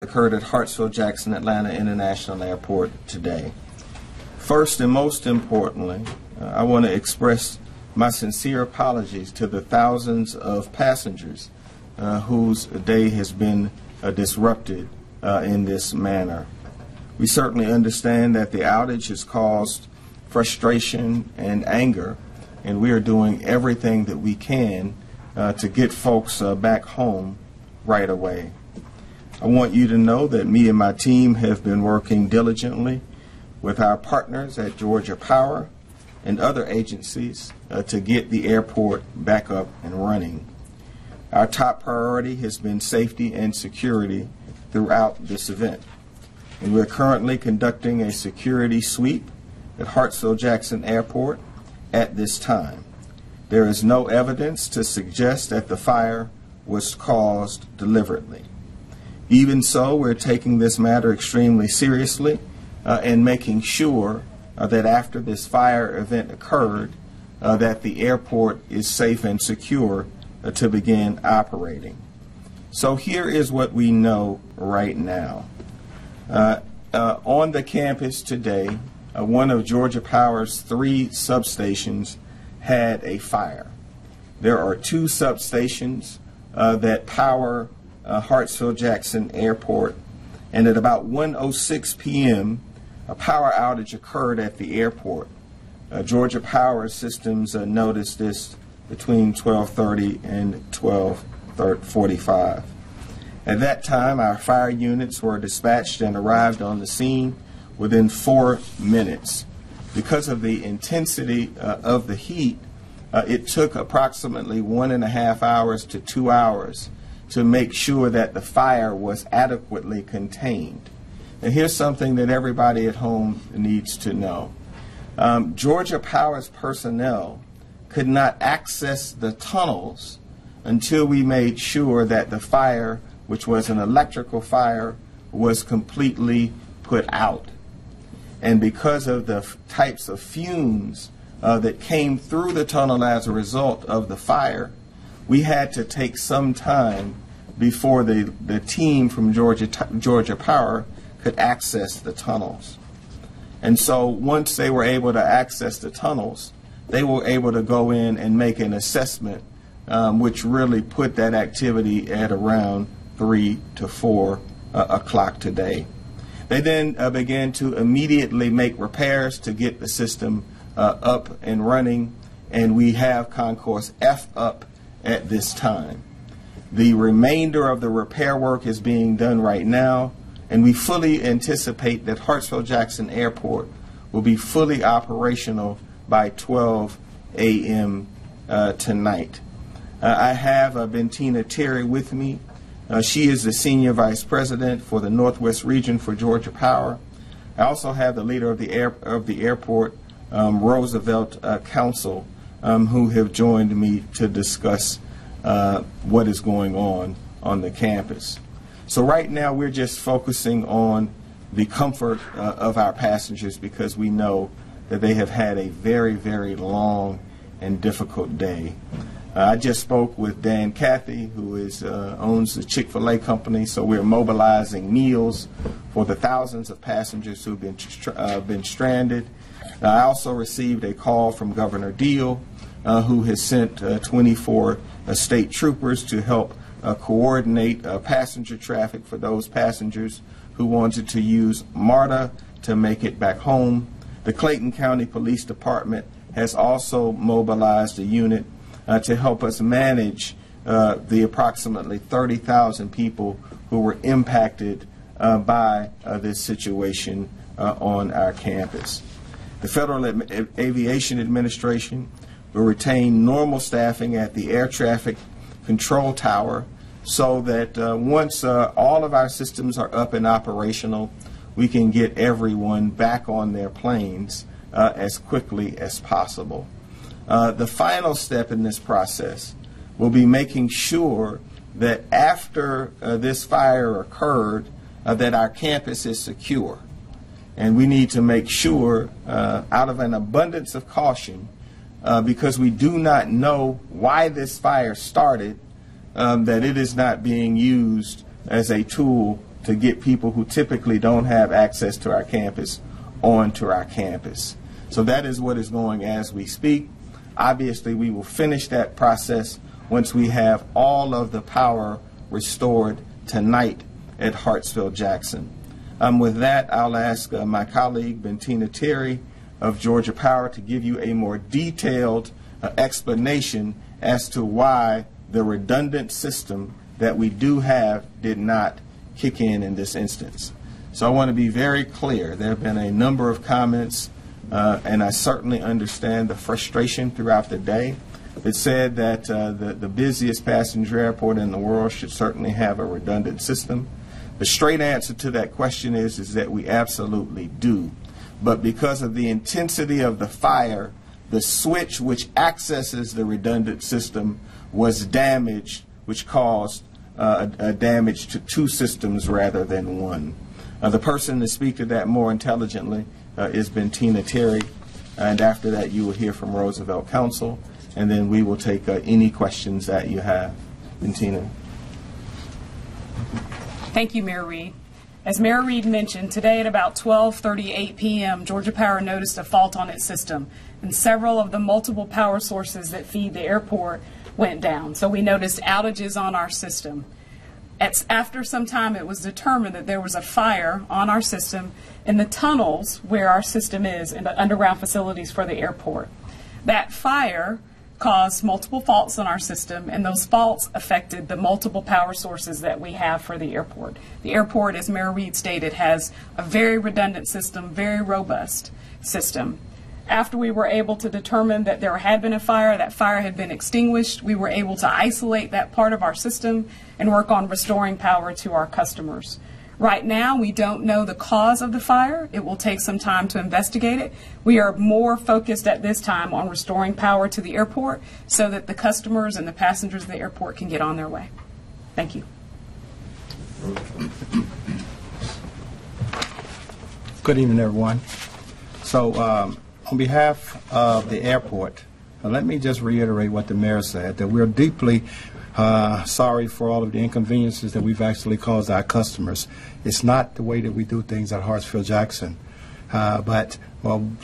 Occurred at Hartsfield-Jackson International Airport today. First and most importantly, I want to express my sincere apologies to the thousands of passengers whose day has been disrupted in this manner. We certainly understand that the outage has caused frustration and anger, and we are doing everything that we can to get folks back home right away. I want you to know that me and my team have been working diligently with our partners at Georgia Power and other agencies to get the airport back up and running. Our top priority has been safety and security throughout this event, and we're currently conducting a security sweep at Hartsfield-Jackson Airport at this time. There is no evidence to suggest that the fire was caused deliberately. Even so, we're taking this matter extremely seriously and making sure that after this fire event occurred, that the airport is safe and secure to begin operating. So here is what we know right now. On the campus today, one of Georgia Power's 3 substations had a fire. There are 2 substations that power Hartsfield-Jackson Airport, and at about 1:06 p.m. a power outage occurred at the airport. Georgia Power Systems noticed this between 12:30 and 12:45. At that time, our fire units were dispatched and arrived on the scene within 4 minutes. Because of the intensity of the heat, it took approximately 1.5 hours to 2 hours to make sure that the fire was adequately contained. And here's something that everybody at home needs to know. Georgia Power's personnel could not access the tunnels until we made sure that the fire, which was an electrical fire, was completely put out. And because of the types of fumes that came through the tunnel as a result of the fire, we had to take some time before the team from Georgia Power could access the tunnels. And so once they were able to access the tunnels, they were able to go in and make an assessment, which really put that activity at around 3 to 4 o'clock today. They then began to immediately make repairs to get the system up and running, and we have Concourse F up at this time. The remainder of the repair work is being done right now, and we fully anticipate that Hartsfield-Jackson Airport will be fully operational by 12 a.m. Tonight. I have Bentina Terry with me. She is the Senior Vice President for the Northwest Region for Georgia Power. I also have the leader of the airport, Roosevelt Council, who have joined me to discuss what is going on the campus. So right now we're just focusing on the comfort of our passengers, because we know that they have had a very, very long and difficult day. I just spoke with Dan Cathy, who owns the Chick-fil-A company, so we're mobilizing meals for the thousands of passengers who've been stranded. I also received a call from Governor Deal, who has sent 24 state troopers to help coordinate passenger traffic for those passengers who wanted to use MARTA to make it back home. The Clayton County Police Department has also mobilized a unit to help us manage the approximately 30,000 people who were impacted by this situation on our campus. The Federal Aviation Administration will retain normal staffing at the air traffic control tower so that once all of our systems are up and operational, we can get everyone back on their planes as quickly as possible. The final step in this process will be making sure that after this fire occurred, that our campus is secure. And we need to make sure, out of an abundance of caution, because we do not know why this fire started, that it is not being used as a tool to get people who typically don't have access to our campus onto our campus. So that is what is going as we speak. Obviously, we will finish that process once we have all of the power restored tonight at Hartsfield-Jackson. With that, I'll ask my colleague, Bentina Terry of Georgia Power, to give you a more detailed explanation as to why the redundant system that we do have did not kick in this instance. So I want to be very clear. There have been a number of comments, and I certainly understand the frustration throughout the day. It said that the busiest passenger airport in the world should certainly have a redundant system. The straight answer to that question is that we absolutely do. But because of the intensity of the fire, the switch which accesses the redundant system was damaged, which caused a damage to two systems rather than one. The person to speak to that more intelligently is Bentina Terry, and after that you will hear from Roosevelt Council, and then we will take any questions that you have. Bentina. Thank you, Mayor Reed. As Mayor Reed mentioned, today at about 12:38 p.m., Georgia Power noticed a fault on its system, and several of the multiple power sources that feed the airport went down. So we noticed outages on our system. After some time, it was determined that there was a fire on our system in the tunnels where our system is in the underground facilities for the airport. That fire caused multiple faults in our system, and those faults affected the multiple power sources that we have for the airport. The airport, as Mayor Reed stated, has a very redundant system, very robust system. After we were able to determine that there had been a fire, that fire had been extinguished, we were able to isolate that part of our system and work on restoring power to our customers. Right now, we don't know the cause of the fire. It will take some time to investigate it. We are more focused at this time on restoring power to the airport so that the customers and the passengers of the airport can get on their way. Thank you. Good evening, everyone. So, on behalf of the airport, let me just reiterate what the mayor said, that we're deeply sorry for all of the inconveniences that we've actually caused our customers. It's not the way that we do things at Hartsfield-Jackson. But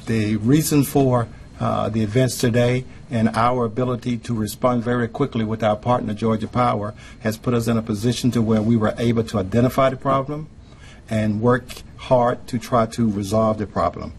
the reason for the events today and our ability to respond very quickly with our partner, Georgia Power, has put us in a position to where we were able to identify the problem and work hard to try to resolve the problem.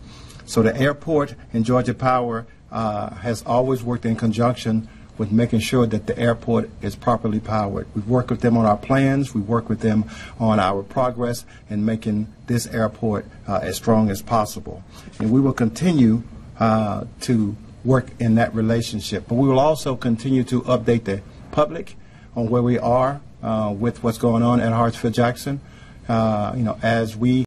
So the airport and Georgia Power has always worked in conjunction with making sure that the airport is properly powered. We've worked with them on our plans, we've worked with them on our progress in making this airport as strong as possible. And we will continue to work in that relationship. But we will also continue to update the public on where we are with what's going on at Hartsfield-Jackson. As we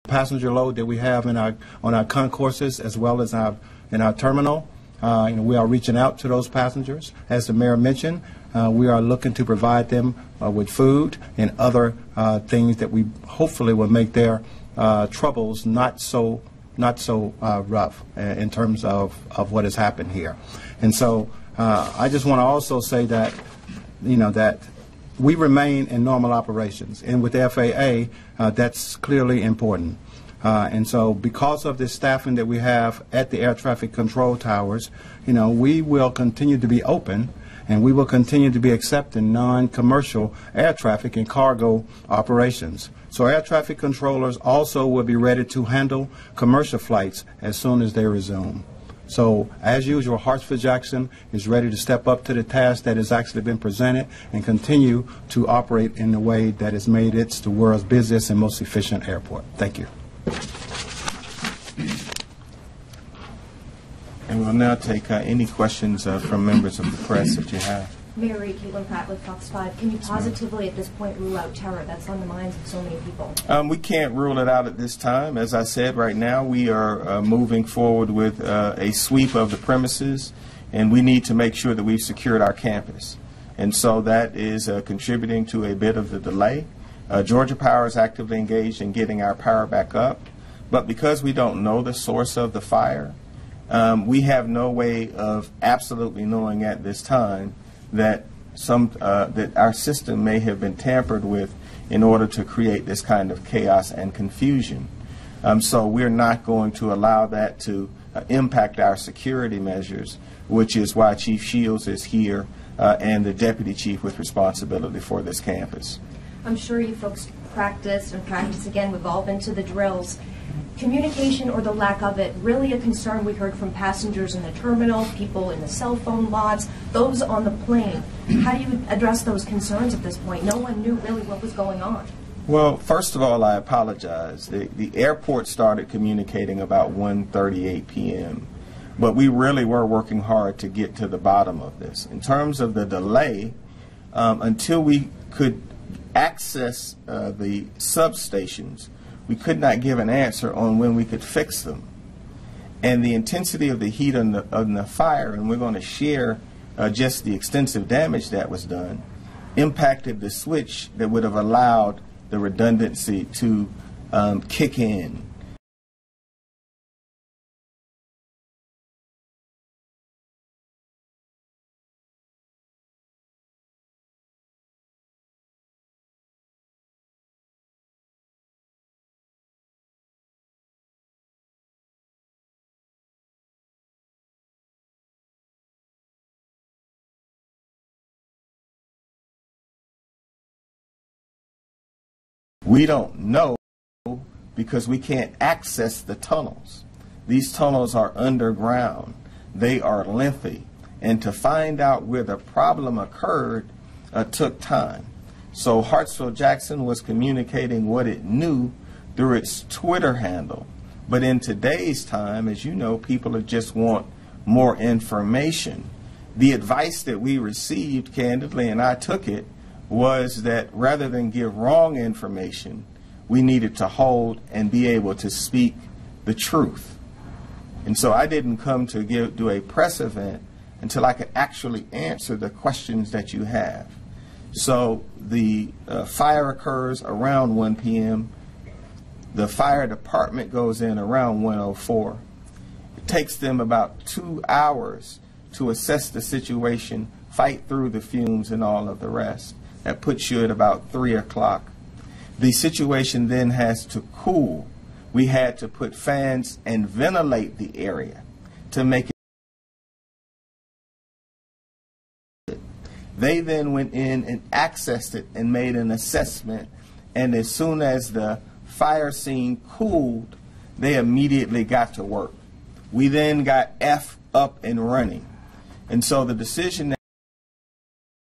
passenger load that we have in on our concourses as well as in our terminal. We are reaching out to those passengers. As the mayor mentioned, we are looking to provide them with food and other things that we hopefully will make their troubles not so rough in terms of what has happened here. And so I just want to also say that that we remain in normal operations, and with the FAA, that's clearly important. And so because of the staffing that we have at the air traffic control towers, we will continue to be open, and we will continue to be accepting non-commercial air traffic and cargo operations. So air traffic controllers also will be ready to handle commercial flights as soon as they resume. So, as usual, Hartsfield-Jackson is ready to step up to the task that has actually been presented and continue to operate in the way that has made it the world's busiest and most efficient airport. Thank you. And we'll now take any questions from members of the press that you have. Mayor Reed, Caitlin Pratt with Fox 5. Can you positively at this point rule out terror? That's on the minds of so many people. We can't rule it out at this time. As I said, right now we are moving forward with a sweep of the premises, and we need to make sure that we've secured our campus. And so that is contributing to a bit of the delay. Georgia Power is actively engaged in getting our power back up, but because we don't know the source of the fire, we have no way of absolutely knowing at this time that that our system may have been tampered with in order to create this kind of chaos and confusion. So we're not going to allow that to impact our security measures, which is why Chief Shields is here and the Deputy Chief with responsibility for this campus. I'm sure you folks practice and practice again. We've all been to the drills. Communication, or the lack of it, really a concern we heard from passengers in the terminal, people in the cell phone lots, those on the plane. How do you address those concerns at this point? No one knew really what was going on. Well, first of all, I apologize. The airport started communicating about 1:38 p.m., but we really were working hard to get to the bottom of this. In terms of the delay, until we could access the substations, we could not give an answer on when we could fix them. And the intensity of the heat on the fire, and we're going to share just the extensive damage that was done, impacted the switch that would have allowed the redundancy to kick in. We don't know because we can't access the tunnels. These tunnels are underground. They are lengthy. And to find out where the problem occurred took time. So Hartsfield-Jackson was communicating what it knew through its Twitter handle. But in today's time, as you know, people just want more information. The advice that we received, candidly, and I took it, was that rather than give wrong information, we needed to hold and be able to speak the truth. And so I didn't come to do a press event until I could actually answer the questions that you have. So the fire occurs around 1 p.m. The fire department goes in around 1:04. It takes them about 2 hours to assess the situation, fight through the fumes and all of the rest. That puts you at about 3 o'clock. The situation then has to cool. We had to put fans and ventilate the area to make it. They then went in and accessed it and made an assessment, and as soon as the fire scene cooled, they immediately got to work. We then got F up and running. And so the decision to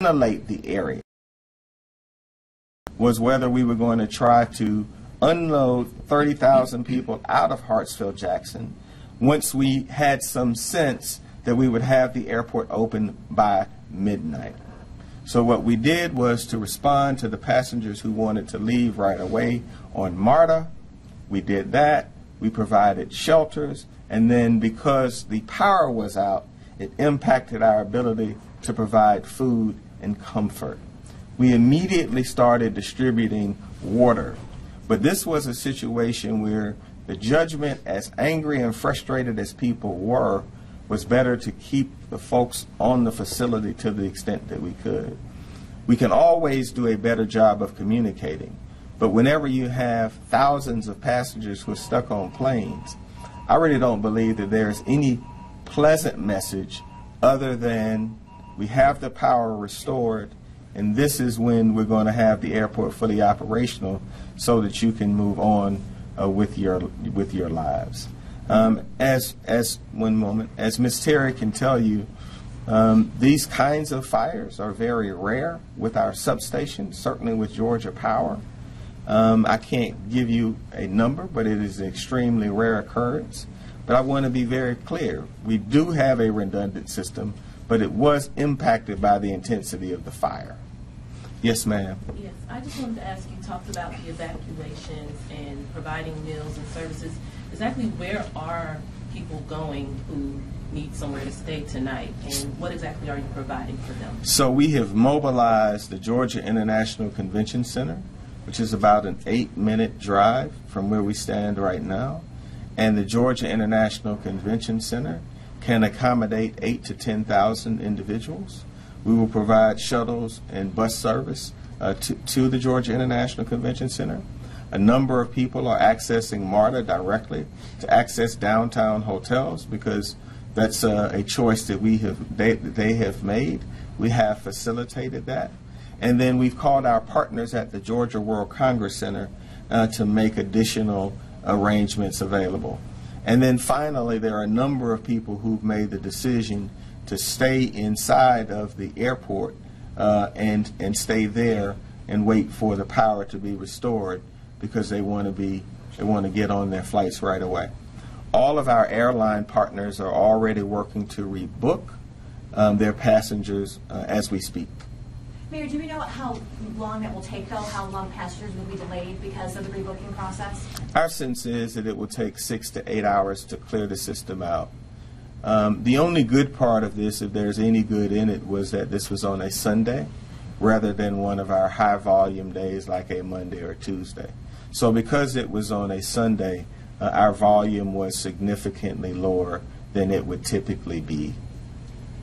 ventilate the area was whether we were going to try to unload 30,000 people out of Hartsfield-Jackson once we had some sense that we would have the airport open by midnight. So what we did was to respond to the passengers who wanted to leave right away on MARTA. We did that. We provided shelters. And then because the power was out, it impacted our ability to provide food and comfort. We immediately started distributing water. But this was a situation where the judgment, as angry and frustrated as people were, was better to keep the folks on the facility to the extent that we could. We can always do a better job of communicating, but whenever you have thousands of passengers who are stuck on planes, I really don't believe that there's any pleasant message other than we have the power restored, and this is when we're going to have the airport fully operational so that you can move on with your lives. As Ms. Terry can tell you, these kinds of fires are very rare with our substations, certainly with Georgia Power. I can't give you a number, but it is an extremely rare occurrence. But I want to be very clear. We do have a redundant system, but it was impacted by the intensity of the fire. Yes, ma'am. Yes, I just wanted to ask, you talked about the evacuations and providing meals and services. Exactly where are people going who need somewhere to stay tonight, and what exactly are you providing for them? So we have mobilized the Georgia International Convention Center, which is about an 8-minute drive from where we stand right now. And the Georgia International Convention Center can accommodate 8,000 to 10,000 individuals. We will provide shuttles and bus service to the Georgia International Convention Center. A number of people are accessing MARTA directly to access downtown hotels because that's a choice that they have made. We have facilitated that. And then we've called our partners at the Georgia World Congress Center to make additional arrangements available. And then finally, there are a number of people who've made the decision to stay inside of the airport and stay there and wait for the power to be restored because they want to get on their flights right away. All of our airline partners are already working to rebook their passengers as we speak. Mayor, do we know how long that will take, though? How long passengers will be delayed because of the rebooking process? Our sense is that it will take 6 to 8 hours to clear the system out. The only good part of this, if there's any good in it, was that this was on a Sunday rather than one of our high-volume days like a Monday or Tuesday. So because it was on a Sunday, our volume was significantly lower than it would typically be.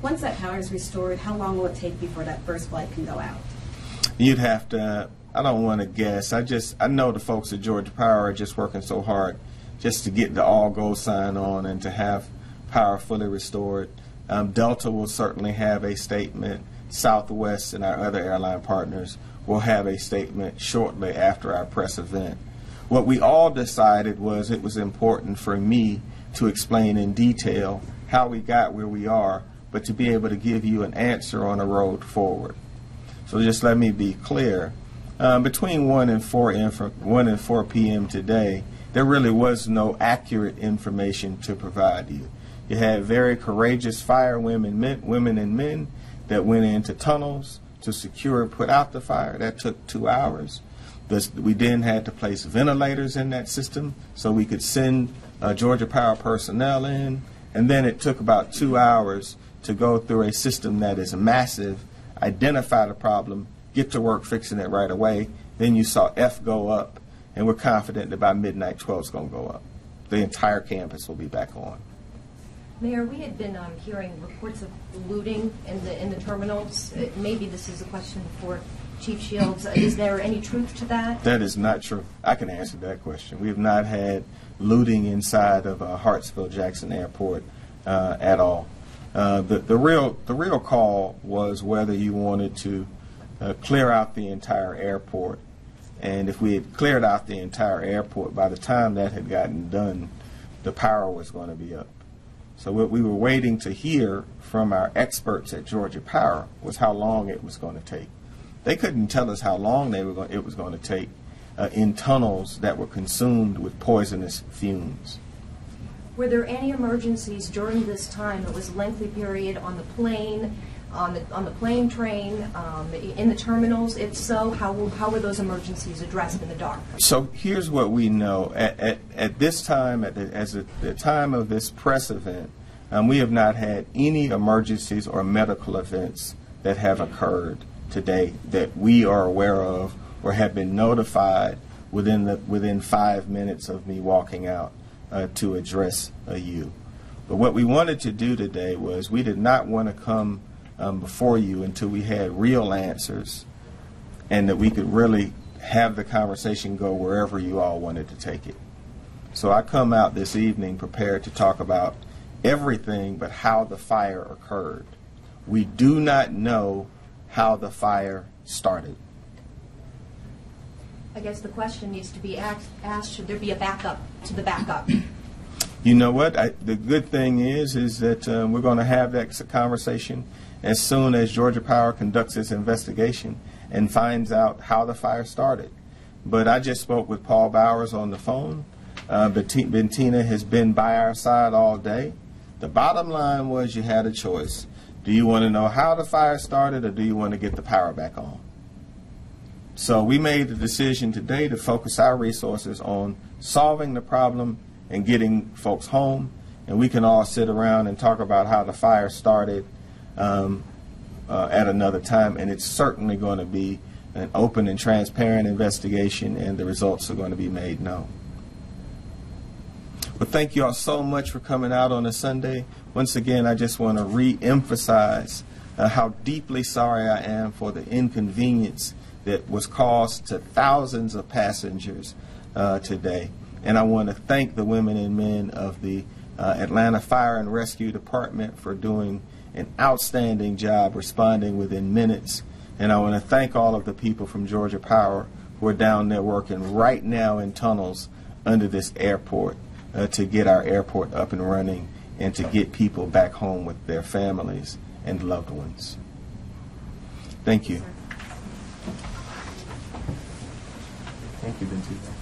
Once that power is restored, how long will it take before that first flight can go out? You'd have to, I don't want to guess. I know the folks at Georgia Power are just working so hard just to get the all-go sign on and to have power fully restored. Delta will certainly have a statement. Southwest and our other airline partners will have a statement shortly after our press event. What we all decided was it was important for me to explain in detail how we got where we are, but to be able to give you an answer on a road forward. So just let me be clear. Between 1 and 4 p.m. today, there really was no accurate information to provide you. You had very courageous firewomen and men that went into tunnels to secure and put out the fire. That took 2 hours. We then had to place ventilators in that system so we could send Georgia Power personnel in. And then it took about 2 hours to go through a system that is massive, identify the problem, get to work fixing it right away. Then you saw F go up, and we're confident that by midnight 12 is going to go up. The entire campus will be back on. Mayor, we had been hearing reports of looting in the terminals. Maybe this is a question for Chief Shields. Is there any truth to that? That is not true. I can answer that question. We have not had looting inside of Hartsfield-Jackson Airport at all. The real call was whether you wanted to clear out the entire airport. And if we had cleared out the entire airport, by the time that had gotten done, the power was going to be up. So what we were waiting to hear from our experts at Georgia Power was how long it was going to take. They couldn't tell us how long it was going to take in tunnels that were consumed with poisonous fumes. Were there any emergencies during this time? It was a lengthy period on the plane, on the plane train, in the terminals. If so, how were those emergencies addressed in the dark? So here's what we know. At this time, at the time of this press event, we have not had any emergencies or medical events that have occurred today that we are aware of or have been notified within 5 minutes of me walking out to address you. But what we wanted to do today was we did not want to come before you until we had real answers and that we could really have the conversation go wherever you all wanted to take it. So I come out this evening prepared to talk about everything but how the fire occurred. We do not know how the fire started. I guess the question needs to be asked, should there be a backup to the backup? You know what? The good thing is that we're going to have that conversation as soon as Georgia Power conducts its investigation and finds out how the fire started. But I just spoke with Paul Bowers on the phone. Bettina has been by our side all day. The bottom line was you had a choice. Do you want to know how the fire started or do you want to get the power back on? So we made the decision today to focus our resources on solving the problem and getting folks home, and we can all sit around and talk about how the fire started at another time, and it's certainly going to be an open and transparent investigation, and the results are going to be made known. But thank you all so much for coming out on a Sunday. Once again, I just want to re-emphasize how deeply sorry I am for the inconvenience that was caused to thousands of passengers today. And I want to thank the women and men of the Atlanta Fire and Rescue Department for doing an outstanding job responding within minutes. And I want to thank all of the people from Georgia Power who are down there working right now in tunnels under this airport to get our airport up and running and to get people back home with their families and loved ones. Thank you. Thank you, Benita.